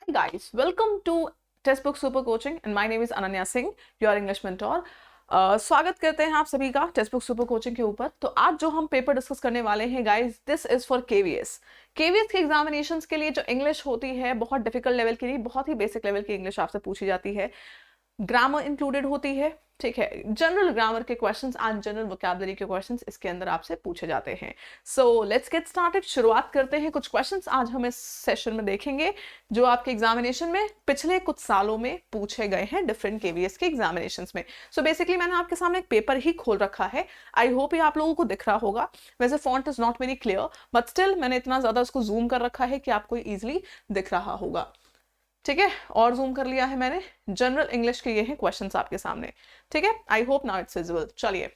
Guys, welcome to Textbook Super Coaching and my name is Ananya Singh, your English mentor. स्वागत करते हैं आप सभी का टेक्स्ट बुक सुपर कोचिंग के ऊपर। तो आज जो हम पेपर डिस्कस करने वाले हैं guys, this is for KVS. KVS के एग्जामिनेशंस के लिए जो इंग्लिश होती है बहुत डिफिकल्ट लेवल की नहीं, बहुत ही बेसिक लेवल की इंग्लिश आपसे पूछी जाती है। ग्रामर इंक्लूडेड होती है, ठीक है। जनरल ग्रामर के क्वेश्चंस एंड जनरल वोकैबुलरी के क्वेश्चंस इसके अंदर आपसे पूछे जाते हैं। So let's get started. शुरुआत करते हैं। कुछ क्वेश्चंस आज हम इस सेशन में देखेंगे जो आपके एग्जामिनेशन में पिछले कुछ सालों में पूछे गए हैं डिफरेंट केवीएस के एग्जामिनेशंस में। सो बेसिकली मैंने आपके सामने एक पेपर ही खोल रखा है। आई होप ये आप लोगों को दिख रहा होगा। वैसे font is not very clear but still मैंने इतना ज्यादा उसको जूम कर रखा है कि आपको इजिली दिख रहा होगा, ठीक है। और जूम कर लिया है मैंने। जनरल इंग्लिश के ये हैं क्वेश्चंस आपके सामने, ठीक है। I hope now it's visible. चलिए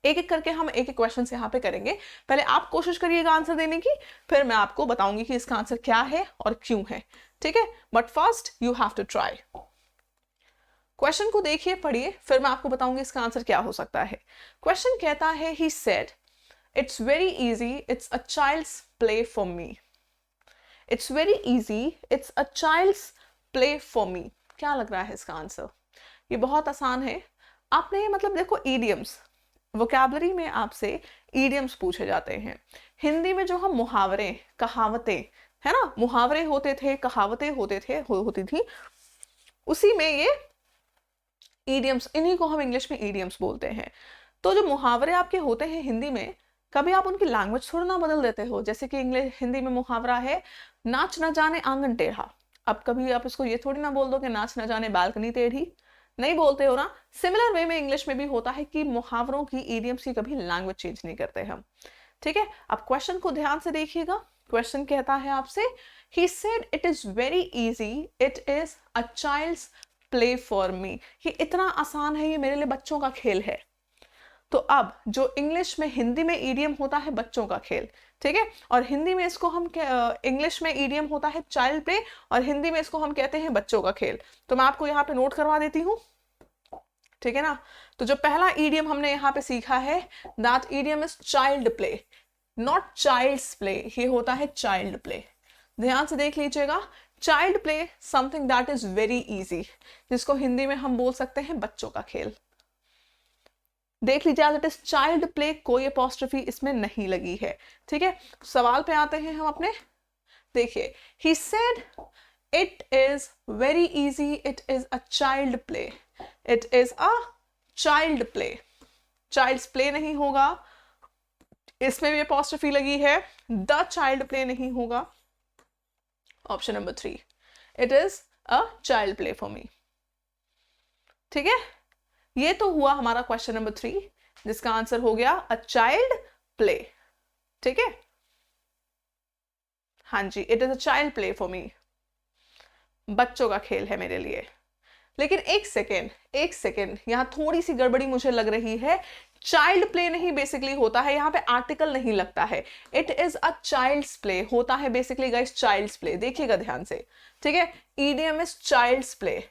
एक एक करके हम एक एक क्वेश्चन यहाँ पे करेंगे। पहले आप कोशिश करिएगा आंसर देने की, फिर मैं आपको बताऊंगी कि इसका आंसर क्या है और क्यों है, ठीक है। But first you have to try. Question को देखिए, पढ़िए, फिर मैं आपको बताऊंगी इसका आंसर क्या हो सकता है। क्वेश्चन कहता है, he said it's very easy, it's a child's play for me. It's very easy, it's a child's play for me. क्या लग रहा है इसका आंसर? ये बहुत आसान है। आपने मतलब देखो, ईडियम्स वोकैबुलरी में आपसे ईडियम्स पूछे जाते हैं। हिंदी में जो हम मुहावरे कहावतें है ना, मुहावरे होते थे, कहावतें होती थी, उसी में ये ईडियम्स, इन्हीं को हम इंग्लिश में ईडियम्स बोलते हैं। तो जो मुहावरे आपके होते हैं हिंदी में, कभी आप उनकी लैंग्वेज थोड़ा ना बदल देते हो। जैसे कि इंग्लिश हिंदी में मुहावरा है, नाच न जाने आंगन टेढ़ा। अब कभी आप इसको ये थोड़ी ना बोल दो कि नाच न जाने बालकनी टेढ़ी, नहीं बोलते हो ना। सिमिलर वे में इंग्लिश में भी होता है कि मुहावरों की, ईडियम्स की कभी लैंग्वेज चेंज नहीं करते हम, ठीक है। अब क्वेश्चन को ध्यान से देखिएगा। क्वेश्चन कहता है आपसे, he said it is very easy, it is a child's play for me. ये इतना आसान है, ये मेरे लिए बच्चों का खेल है। तो अब जो इंग्लिश में, हिंदी में ईडियम होता है बच्चों का खेल, ठीक है। और हिंदी में इसको हम इंग्लिश में ईडियम होता है चाइल्ड प्ले, और हिंदी में इसको हम कहते हैं बच्चों का खेल। तो मैं आपको यहाँ पे नोट करवा देती हूँ, ठीक है ना। तो जो पहला ईडियम हमने यहाँ पे सीखा है, that idiom is child play, not child's play. ये होता है चाइल्ड प्ले। ध्यान से देख लीजिएगा। Child play something that is very easy, जिसको हिंदी में हम बोल सकते हैं बच्चों का खेल। देख लीजिए, इट इज चाइल्ड प्ले, कोई अपॉस्ट्रोफी इसमें नहीं लगी है, ठीक है। सवाल पे आते हैं हम अपने। देखिए, he said it is very easy, it is a child play. It is a child play. Child's play नहीं होगा, इसमें भी अपॉस्ट्रोफी लगी है। द चाइल्ड प्ले नहीं होगा। Option number 3, it is a child play for मी, ठीक है। ये तो हुआ हमारा क्वेश्चन नंबर 3, जिसका आंसर हो गया अ चाइल्ड प्ले, ठीक है। हाँ जी, it is a child play for me, बच्चों का खेल है मेरे लिए। लेकिन एक सेकेंड, यहां थोड़ी सी गड़बड़ी मुझे लग रही है। चाइल्ड प्ले नहीं बेसिकली होता है, यहाँ पे आर्टिकल नहीं लगता है। It is a child's play होता है बेसिकली गाइस, चाइल्ड्स प्ले। देखिएगा ध्यान से, ठीक है। Idiom is child's play.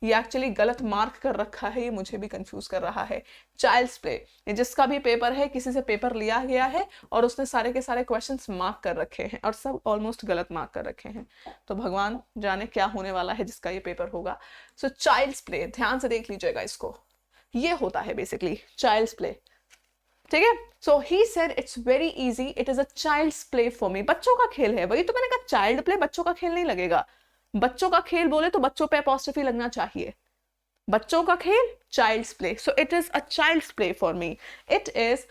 ये एक्चुअली गलत मार्क कर रखा है, ये मुझे भी कंफ्यूज कर रहा है। चाइल्ड्स प्ले, ये जिसका भी पेपर है, किसी से पेपर लिया गया है और उसने सारे के सारे क्वेश्चंस मार्क कर रखे हैं, और सब ऑलमोस्ट गलत मार्क कर रखे हैं। तो भगवान जाने क्या होने वाला है जिसका ये पेपर होगा। सो चाइल्ड्स प्ले, ध्यान से देख लीजिएगा इसको, ये होता है बेसिकली चाइल्ड्स प्ले, ठीक है। So he said it's very easy, it is a child's play for me. बच्चों का खेल है, वही तो मैंने कहा, चाइल्ड प्ले बच्चों का खेल नहीं लगेगा। बच्चों का खेल बोले तो बच्चों पे अपॉस्ट्रोफी लगना चाहिए। बच्चों का खेल, child's play. So it is a child's play for me. It is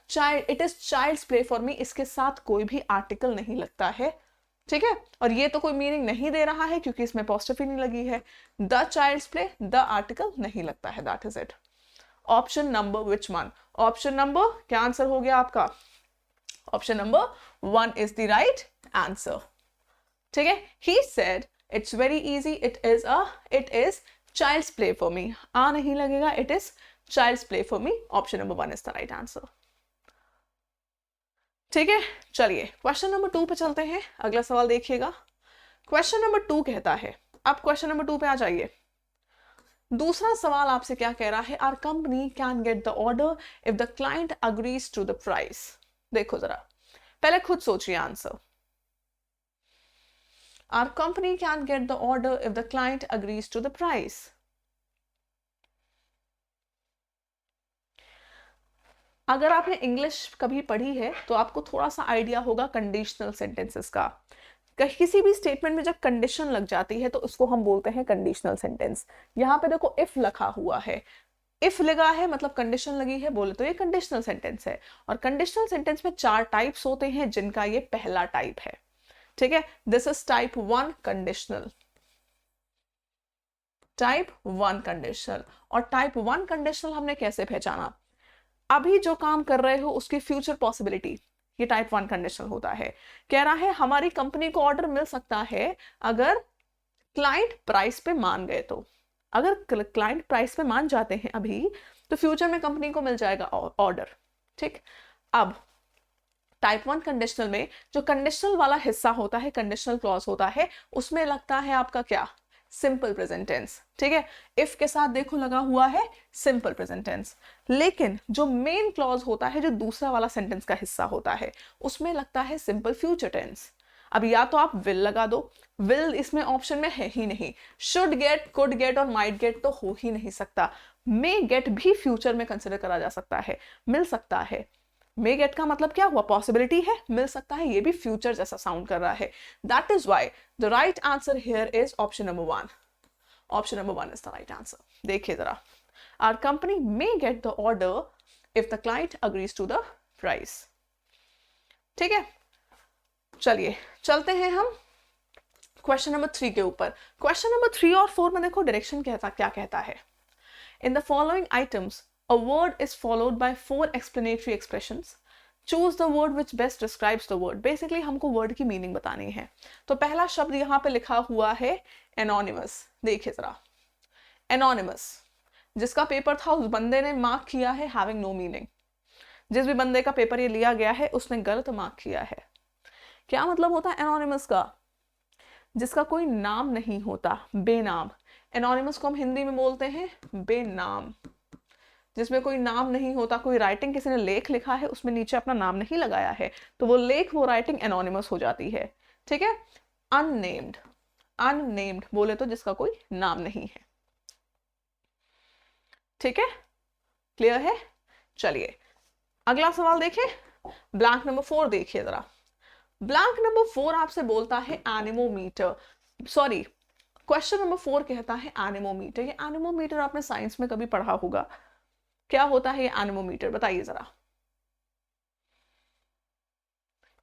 child's play for me. इसके साथ कोई भी आर्टिकल नहीं लगता है, ठीक है। और ये तो कोई मीनिंग नहीं दे रहा है क्योंकि इसमें अपॉस्ट्रोफी नहीं लगी है। The child's play, the article नहीं लगता है, that is it. Option number which one? Option number, क्या आंसर हो गया आपका? Option number 1 is the right answer, ठीक है। He said it's very easy, it is child's play for me. आ नहीं लगेगा, it is child's play for me. Option number 1 is the right answer, ठीक है। चलिए क्वेश्चन नंबर 2 पे चलते हैं। अगला सवाल देखिएगा। क्वेश्चन नंबर 2 कहता है, अब क्वेश्चन नंबर 2 पे आ जाइए। दूसरा सवाल आपसे क्या कह रहा है, our company can get the order if the client agrees to the price. देखो जरा, पहले खुद सोचिए answer. Our company can get the order if the client agrees to the price. अगर आपने इंग्लिश कभी पढ़ी है तो आपको थोड़ा सा आइडिया होगा कंडीशनल सेंटेंसेस का। किसी भी स्टेटमेंट में जब कंडीशन लग जाती है तो उसको हम बोलते हैं कंडीशनल सेंटेंस। यहाँ पे देखो इफ लिखा हुआ है, इफ लगा है मतलब कंडीशन लगी है, बोले तो ये कंडीशनल सेंटेंस है। और कंडीशनल सेंटेंस में 4 टाइप्स होते हैं, जिनका ये पहला टाइप है। ठीक है, this is type 1 conditional, type 1 conditional. और टाइप 1 कंडीशनल हमने कैसे पहचाना? अभी जो काम कर रहे हो उसकी फ्यूचर पॉसिबिलिटी, ये टाइप 1 कंडीशनल होता है। कह रहा है हमारी कंपनी को ऑर्डर मिल सकता है अगर क्लाइंट प्राइस पे मान गए तो। अगर क्लाइंट प्राइस पे मान जाते हैं अभी तो फ्यूचर में कंपनी को मिल जाएगा ऑर्डर। ठीक, अब टाइप 1 कंडीशनल में जो कंडीशनल वाला हिस्सा होता है, कंडीशनल क्लॉज होता है, उसमें लगता है आपका क्या? Simple present tense. ठीक है, इफ के साथ देखो लगा हुआ है सिंपल प्रेजेंट टेंस। लेकिन जो मेन क्लॉज होता है, जो दूसरा वाला सेंटेंस का हिस्सा होता है, उसमें लगता है सिंपल फ्यूचर टेंस। अब या तो आप विल लगा दो, विल इसमें ऑप्शन में है ही नहीं। शुड गेट, कुड गेट और माइट गेट तो हो ही नहीं सकता। मे गेट भी फ्यूचर में कंसिडर करा जा सकता है, मिल सकता है। मे गेट का मतलब क्या हुआ? पॉसिबिलिटी है, मिल सकता है, ये भी फ्यूचर जैसा साउंड कर रहा है। That is why the right answer here is option number 1। Option number 1 is the right answer. देखिए जरा, our company may get the order if the client agrees to the price. ठीक है, चलिए चलते हैं हम क्वेश्चन नंबर 3 के ऊपर। क्वेश्चन नंबर 3 और 4 में देखो डायरेक्शन क्या कहता है। In the following items a word is followed by 4 explanatory expressions. Choose the word which best describes the word. Basically हमको word की मीनिंग बतानी है। तो पहला शब्द यहाँ पे लिखा हुआ है anonymous। देखिए जरा, anonymous जिसका पेपर था उस बंदे ने मार्क किया है having no meaning। जिस भी बंदे का पेपर ये लिया गया है उसने गलत मार्क किया है। क्या मतलब होता है anonymous का? जिसका कोई नाम नहीं होता, बेनाम। anonymous को हम हिंदी में बोलते हैं बेनाम। जिसमें कोई नाम नहीं होता, कोई राइटिंग किसी ने लेख लिखा है उसमें नीचे अपना नाम नहीं लगाया है, तो वो लेख, वो राइटिंग एनोनिमस हो जाती है। ठीक है, अननेम्ड, अननेम्ड बोले तो जिसका कोई नाम नहीं है। ठीक है, क्लियर है? चलिए अगला सवाल देखें, ब्लैंक नंबर 4 देखिए जरा। ब्लैंक नंबर 4 आपसे बोलता है एनिमोमीटर, सॉरी क्वेश्चन नंबर 4 कहता है एनिमोमीटर। ये एनिमोमीटर आपने साइंस में कभी पढ़ा होगा। क्या होता है ये एनिमोमीटर? बताइए जरा,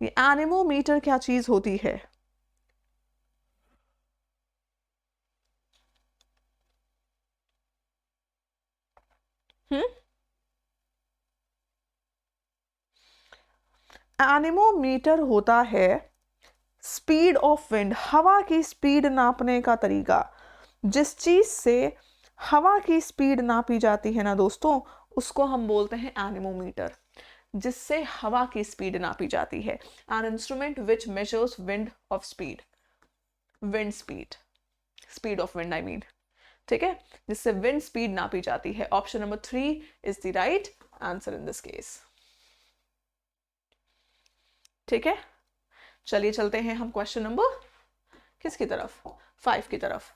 ये एनिमोमीटर क्या चीज होती है? एनिमोमीटर होता है स्पीड ऑफ विंड, हवा की स्पीड नापने का तरीका। जिस चीज से हवा की स्पीड नापी जाती है ना दोस्तों, उसको हम बोलते हैं एनिमोमीटर। जिससे हवा की स्पीड नापी जाती है, an instrument which measures wind of speed, wind speed, speed of wind I mean. ठीक है, जिससे विंड स्पीड नापी जाती है। Option number 3 is the right answer in this case. ठीक है, चलिए चलते हैं हम क्वेश्चन नंबर किसकी तरफ? 5 की तरफ।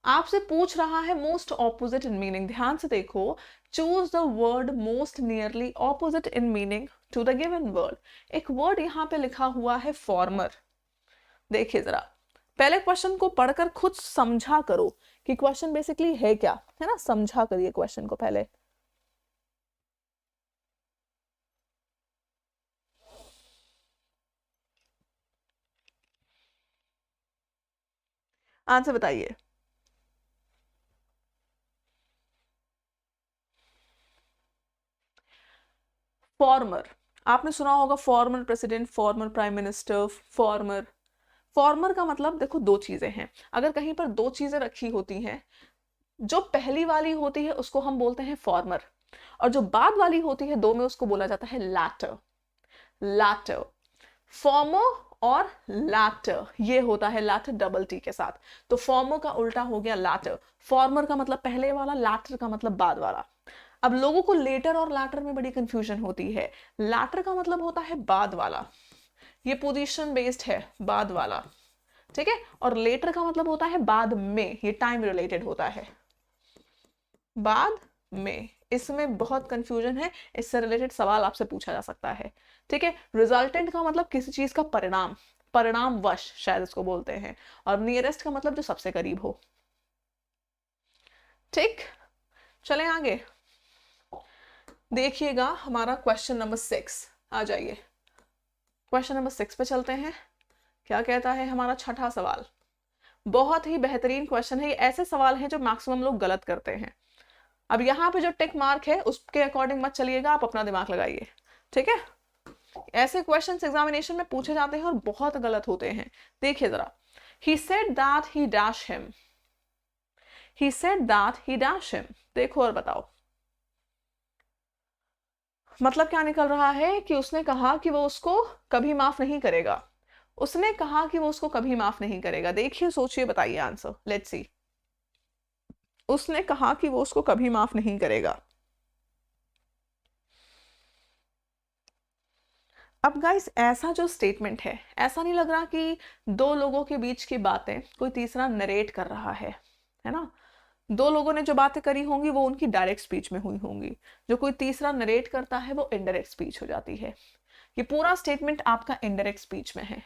आपसे पूछ रहा है मोस्ट ऑपोजिट इन मीनिंग। ध्यान से देखो, choose the word most nearly opposite in meaning to the given word. एक वर्ड यहां पे लिखा हुआ है फॉर्मर। देखिए जरा, पहले क्वेश्चन को पढ़कर खुद समझा करो कि क्वेश्चन बेसिकली है क्या, है ना? समझा करिए क्वेश्चन को पहले। आंसर बताइए। फॉर्मर, आपने सुना होगा former president, former prime minister, farmer. Farmer का मतलब देखो 2 चीजें हैं। अगर कहीं पर 2 चीजें रखी होती हैं, जो पहली वाली होती है उसको हम बोलते हैं फॉर्मर, और जो बाद वाली होती है 2 में, उसको बोला जाता है लैटर। लैटर, फॉर्मर और लैटर, ये होता है लैटर डबल टी के साथ। तो फॉर्मर का उल्टा हो गया लैटर। फॉर्मर का मतलब पहले वाला, लैटर का मतलब बाद वाला। अब लोगों को लेटर और लैटर में बड़ी कंफ्यूजन होती है। लैटर का मतलब होता है बाद वाला, ये पोजीशन बेस्ड है, बाद वाला। ठीक है। और लेटर का मतलब होता है बाद में, ये टाइम रिलेटेड होता है, बाद में। इसमें बहुत कंफ्यूजन है, इससे रिलेटेड सवाल आपसे पूछा जा सकता है, ठीक है। रिजल्टेंट का मतलब किसी चीज का परिणाम, परिणामवश शायद इसको बोलते हैं। और नियरेस्ट का मतलब जो सबसे करीब हो, ठीक। चलें आगे, देखिएगा हमारा क्वेश्चन नंबर 6, आ जाइए क्वेश्चन नंबर 6 पे चलते हैं। क्या कहता है हमारा छठा सवाल, बहुत ही बेहतरीन क्वेश्चन है। ये ऐसे सवाल हैं जो मैक्सिमम लोग गलत करते हैं। अब यहाँ पे जो टिक मार्क है उसके अकॉर्डिंग मत चलिएगा, आप अपना दिमाग लगाइए, ठीक है। ऐसे क्वेश्चन एग्जामिनेशन में पूछे जाते हैं और बहुत गलत होते हैं। देखिए जरा, he said that he dash him, he said that he dash him, देखो और बताओ मतलब क्या निकल रहा है कि उसने कहा कि वो उसको कभी माफ नहीं करेगा, उसने कहा कि वो उसको कभी माफ नहीं करेगा। देखिए सोचिए बताइए आंसर, लेट्स सी। उसने कहा कि वो उसको कभी माफ नहीं करेगा। अब गाइस ऐसा जो स्टेटमेंट है, ऐसा नहीं लग रहा कि दो लोगों के बीच की बातें कोई तीसरा नरेट कर रहा है ना। दो लोगों ने जो बातें करी होंगी वो उनकी डायरेक्ट स्पीच में हुई होंगी, जो कोई तीसरा नरेट करता है वो इनडायरेक्ट स्पीच हो जाती है। ये पूरा स्टेटमेंट आपका इनडायरेक्ट स्पीच में है।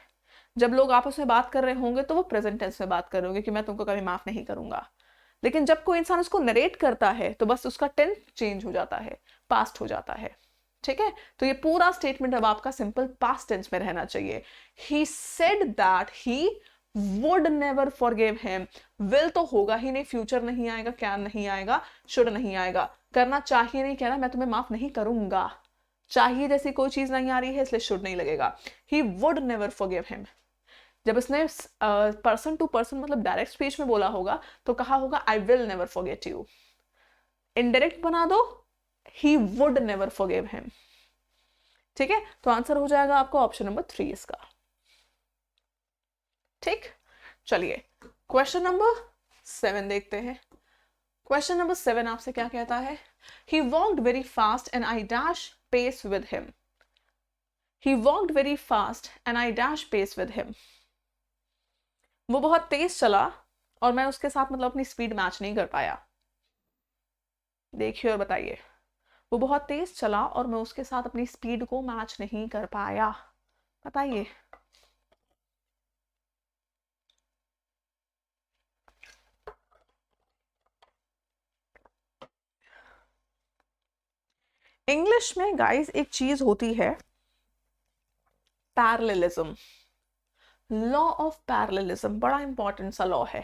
जब लोग आपस में बात कर रहे होंगे तो वो प्रेजेंट टेंस में बात कर रहे होंगे कि मैं तुमको कभी माफ नहीं करूंगा, लेकिन जब कोई इंसान उसको नरेट करता है तो बस उसका टेंस चेंज हो जाता है, पास्ट हो जाता है, ठीक है। तो ये पूरा स्टेटमेंट अब आपका सिंपल पास्ट टेंस में रहना चाहिए। He said that he would never forgive him, will तो होगा ही नहीं, फ्यूचर नहीं आएगा, कैन नहीं आएगा, शुड नहीं आएगा, करना चाहिए नहीं कह रहा मैं तुम्हें माफ नहीं करूंगा, चाहिए जैसी कोई चीज नहीं आ रही है इसलिए शुड नहीं लगेगा। He would never forgive him, जब इसने पर्सन टू पर्सन मतलब डायरेक्ट स्पीच में बोला होगा तो कहा होगा I will never forget you. Indirect बना दो, he would never forgive him, ठीक है। तो आंसर हो जाएगा आपको ऑप्शन नंबर 3 इसका, ठीक। चलिए क्वेश्चन नंबर 7 देखते हैं। क्वेश्चन नंबर 7 आपसे क्या कहता है, he walked very fast and I dash pace with him, he walked very fast and I dash pace with him, वो बहुत तेज चला और मैं उसके साथ मतलब अपनी स्पीड मैच नहीं कर पाया। देखिए और बताइए, वो बहुत तेज चला और मैं उसके साथ अपनी स्पीड को मैच नहीं कर पाया, बताइए। इंग्लिश में गाइस एक चीज होती है पैरेललिज्म, लॉ ऑफ पैरेललिज्म, बड़ा इंपॉर्टेंट सा लॉ है।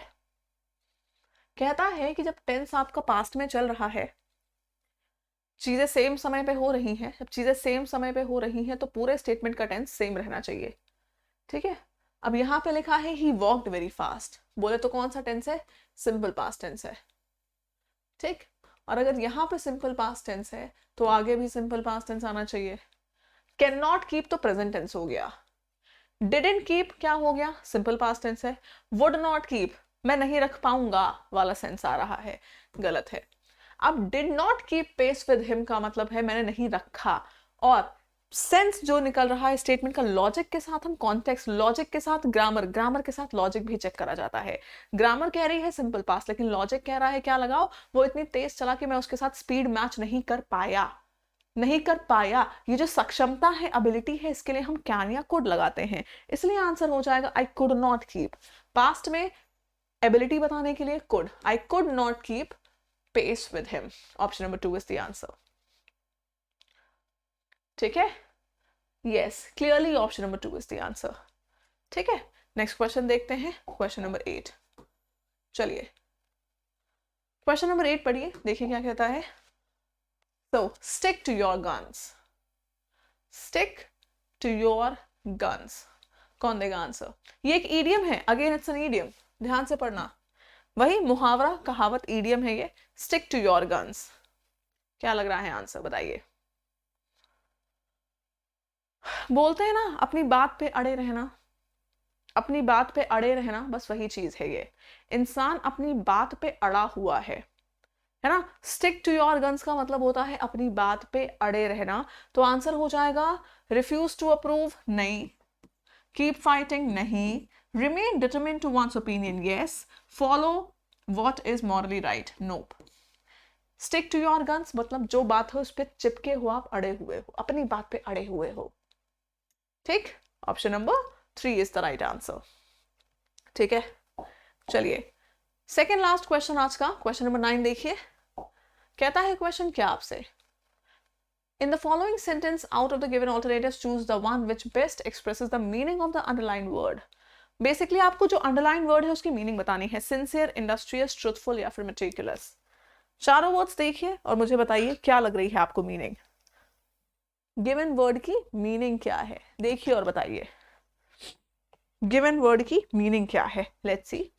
कहता है कि जब टेंस आपका पास्ट में चल रहा है, चीजें सेम समय पे हो रही हैं, जब चीजें सेम समय पे हो रही हैं तो पूरे स्टेटमेंट का टेंस सेम रहना चाहिए, ठीक है। अब यहाँ पे लिखा है ही वॉक्ड वेरी फास्ट, बोले तो कौन सा टेंस है, सिंपल पास्ट टेंस है, ठीक। और अगर यहाँ पे सिंपल पास्ट टेंस है तो आगे भी सिंपल पास्ट टेंस आना चाहिए। कैन नॉट कीप तो प्रेजेंट टेंस हो गया, डिडंट कीप क्या हो गया, सिंपल पास्ट टेंस है। वुड नॉट कीप मैं नहीं रख पाऊंगा वाला सेंस आ रहा है, गलत है। अब did not keep pace with him का मतलब है मैंने नहीं रखा, और सेंस जो निकल रहा है स्टेटमेंट का लॉजिक के साथ हम कॉन्टेक्स्ट, लॉजिक के साथ ग्रामर, ग्रामर के साथ लॉजिक भी चेक करा जाता है। ग्रामर कह रही है सिंपल पास्ट लेकिन लॉजिक कह रहा है क्या लगाओ, वो इतनी तेज चला कि मैं उसके साथ स्पीड मैच नहीं कर पाया, नहीं कर पाया। ये जो सक्षमता है, एबिलिटी है, इसके लिए हम कैन या कुड लगाते हैं, इसलिए आंसर हो जाएगा I could not keep. Past में एबिलिटी बताने के लिए could, I could not keep pace with him, option number 2 is the answer, ठीक है। Yes clearly option number 2 is the answer, ठीक है। नेक्स्ट क्वेश्चन देखते हैं, क्वेश्चन नंबर 8। चलिए क्वेश्चन नंबर 8 पढ़िए, देखिए क्या कहता है। So stick to your guns, stick to your guns, कौन देगा आंसर। ये एक ईडियम है, अगेन इट्स एन ईडियम, ध्यान से पढ़ना, वही मुहावरा कहावत ईडियम है ये, स्टिक टू योर गन्स। क्या लग रहा है आंसर बताइए। बोलते हैं ना अपनी बात पे अड़े रहना, अपनी बात पे अड़े रहना, बस वही चीज है ये। इंसान अपनी बात पे अड़ा हुआ है ना। स्टिक टू योर गन्स का मतलब होता है अपनी बात पे अड़े रहना, तो आंसर हो जाएगा रिफ्यूज टू अप्रूव नहीं, कीप फाइटिंग नहीं, Remain determined to one's opinion, yes. Follow what is morally right, nope. Stick to your guns, मतलब जो बात हो उस पर चिपके हो, आप अड़े हुए हो, अपनी बात पे अड़े हुए हो, ठीक। Option number 3 is the right answer, ठीक है। चलिए सेकेंड लास्ट क्वेश्चन आज का, क्वेश्चन नंबर 9 देखिए। कहता है क्वेश्चन क्या आपसे, in the following sentence out of the given alternatives choose the one which best expresses the meaning of the underlined word। Basically आपको जो अंडरलाइन वर्ड है उसकी मीनिंग बतानी है, सिंसियर, इंडस्ट्रियस, ट्रूथफुल या फिर मेटिकुलस। चारों वर्ड्स देखिए और मुझे बताइए क्या लग रही है आपको मीनिंग, गिवन वर्ड की मीनिंग क्या है, देखिए और बताइए गिवन वर्ड की मीनिंग क्या है। Let's see.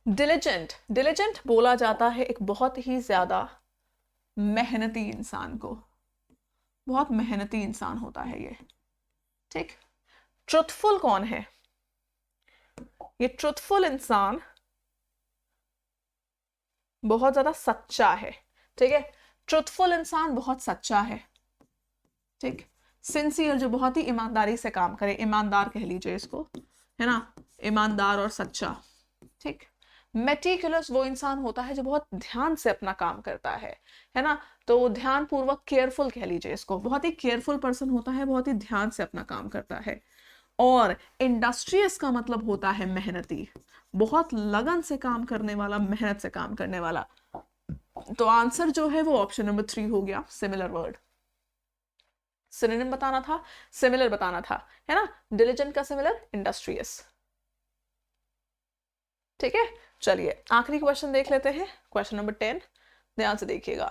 डिलिजेंट, डिलिजेंट बोला जाता है एक बहुत ही ज्यादा मेहनती इंसान को, बहुत मेहनती इंसान होता है ये, ठीक। ट्रुथफुल कौन है, ये ट्रुथफुल इंसान बहुत ज्यादा सच्चा है, ठीक है। ट्रुथफुल इंसान बहुत सच्चा है, ठीक। सिंसियर जो बहुत ही ईमानदारी से काम करे, ईमानदार कह लीजिए इसको, है ना, ईमानदार और सच्चा, ठीक। मेटिकुलस वो इंसान होता है जो बहुत ध्यान से अपना काम करता है ना, तो ध्यान पूर्वक, केयरफुल कह लीजिए इसको, बहुत ही केयरफुल पर्सन होता है, बहुत ही ध्यान से अपना काम करता है। और इंडस्ट्रियस का मतलब होता है मेहनती, बहुत लगन से काम करने वाला, मेहनत से काम करने वाला। तो आंसर जो है वो ऑप्शन नंबर 3 हो गया, सिमिलर वर्ड। सिनोनिम बताना था, सिमिलर बताना था, है ना, डिलिजेंट का सिमिलर, इंडस्ट्रियस, ठीक है। चलिए आखिरी क्वेश्चन देख लेते हैं, क्वेश्चन नंबर 10, ध्यान से देखिएगा।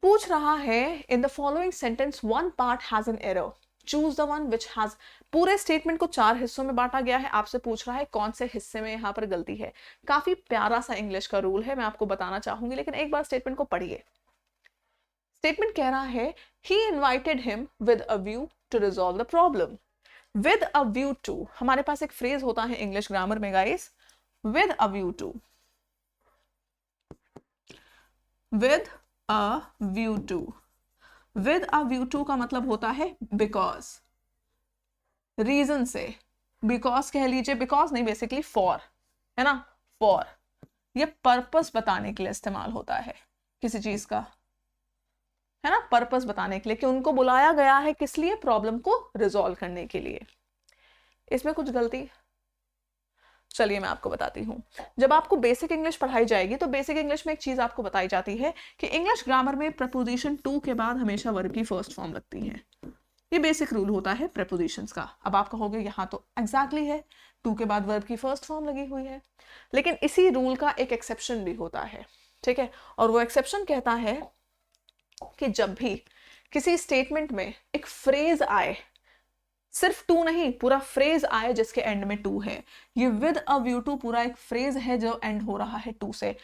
पूछ रहा है in the following sentence one part has an error, choose the one which has. पूरे स्टेटमेंट को 4 हिस्सों में बांटा गया है, आपसे पूछ रहा है कौन से हिस्से में यहां पर गलती है। काफी प्यारा सा इंग्लिश का रूल है, मैं आपको बताना चाहूंगी, लेकिन एक बार स्टेटमेंट को पढ़िए। स्टेटमेंट कह रहा है he invited him with a view to resolve the problem. With a view to, हमारे पास एक फ्रेज होता है इंग्लिश ग्रामर में guys, with a view to, with a view to. With a view to का मतलब होता है बिकॉज, रीजन से, बिकॉज कह लीजिए, बिकॉज नहीं बेसिकली फॉर, है ना, फॉर। ये पर्पस बताने के लिए इस्तेमाल होता है किसी चीज का, है ना, पर्पस बताने के लिए कि उनको बुलाया गया है किस लिए, प्रॉब्लम को रिजॉल्व करने के लिए। इसमें कुछ गलती, चलिए मैं आपको बताती हूँ। जब आपको बेसिक इंग्लिश पढ़ाई जाएगी तो बेसिक इंग्लिश में एक चीज आपको बताई जाती है कि इंग्लिश ग्रामर में प्रपोजिशन टू के बाद हमेशा वर्ब की फर्स्ट फॉर्म लगती है। ये बेसिक रूल होता है प्रपोजिशंस का। अब आप कहोगे यहाँ तो एग्जैक्टली है, टू के बाद वर्ब की फर्स्ट फॉर्म लगी हुई है, लेकिन इसी रूल का एक एक्सेप्शन भी होता है, ठीक है। और वो एक्सेप्शन कहता है कि जब भी किसी स्टेटमेंट में एक फ्रेज आए, सिर्फ टू नहीं, पूरा फ्रेज आए जिसके एंड में टू है, ये विद अ व्यू टू पूरा एक फ्रेज है जो एंड हो रहा है टू से,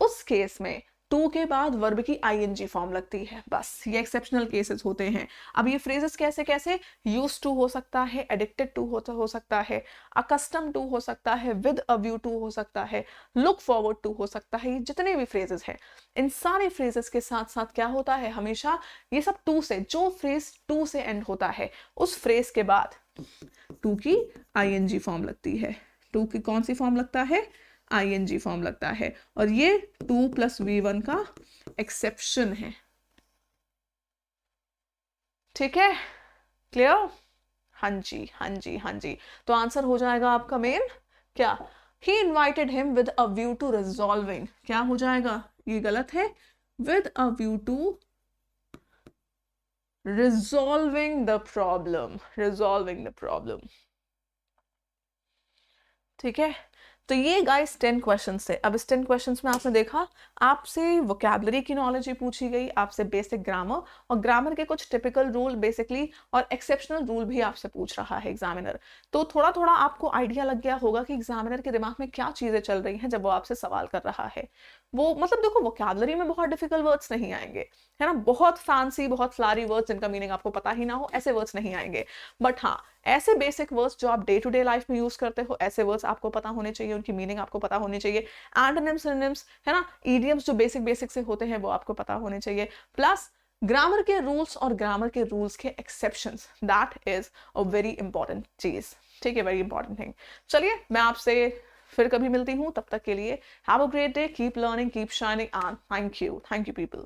उस केस में टू के बाद वर्ब की आईएनजी फॉर्म लगती है, बस। ये एक्सेप्शनल केसेस होते हैं। अब ये फ्रेजेस कैसे कैसे, यूज टू हो सकता है, एडिक्टेड टू हो सकता है, अकस्टम टू हो सकता है, विद अ व्यू टू हो सकता है, लुक फॉरवर्ड टू हो सकता है। ये जितने भी फ्रेजेस हैं, इन सारे फ्रेजेस के साथ साथ क्या होता है, हमेशा ये सब टू से, जो फ्रेज टू से एंड होता है उस फ्रेज के बाद टू की आईएनजी फॉर्म लगती है। टू की कौन सी फॉर्म लगता है, आईएनजी फॉर्म लगता है, और ये 2 + V1 का एक्सेप्शन है, ठीक है, क्लियर। हाँ जी, हाँ जी, हाँ जी। तो आंसर हो जाएगा आपका मेन क्या, he invited him with a view to resolving, क्या हो जाएगा, ये गलत है, with a view to resolving the problem, resolving the problem, ठीक है। तो ये गाइस 10 क्वेश्चंस थे। अब इस 10 क्वेश्चंस में आपने देखा, आपसे वोकैबुलरी की नॉलेज ही पूछी गई, आपसे बेसिक ग्रामर और ग्रामर के कुछ टिपिकल रूल बेसिकली और एक्सेप्शनल रूल भी आपसे पूछ रहा है एग्जामिनर। तो थोड़ा थोड़ा आपको आइडिया लग गया होगा कि एग्जामिनर के दिमाग में क्या चीजें चल रही हैं जब वो आपसे सवाल कर रहा है। वो मतलब देखो वोकैबुलरी में बहुत डिफिकल्ट वर्ड्स नहीं आएंगे, है ना, बहुत फैंसी बहुत फ्लारी वर्ड्स जिनका मीनिंग आपको पता ही ना हो, ऐसे वर्ड्स नहीं आएंगे। बट हाँ, ऐसे बेसिक वर्ड्स जो आप डे टू डे लाइफ में यूज करते हो, ऐसे वर्ड्स आपको पता होने चाहिए, उनकी मीनिंग आपको पता होनी चाहिए। एंटोनिम्स, सिनोनिम्स, है ना, इडियम्स जो बेसिक बेसिक से होते हैं वो आपको पता होने चाहिए। प्लस ग्रामर के रूल्स और ग्रामर के रूल्स के exceptions, that is a very important चीज, ठीक है, वेरी इंपॉर्टेंट थिंग। चलिए मैं आपसे फिर कभी मिलती हूँ, तब तक के लिए have a great day, keep learning, keep shining, and thank you people.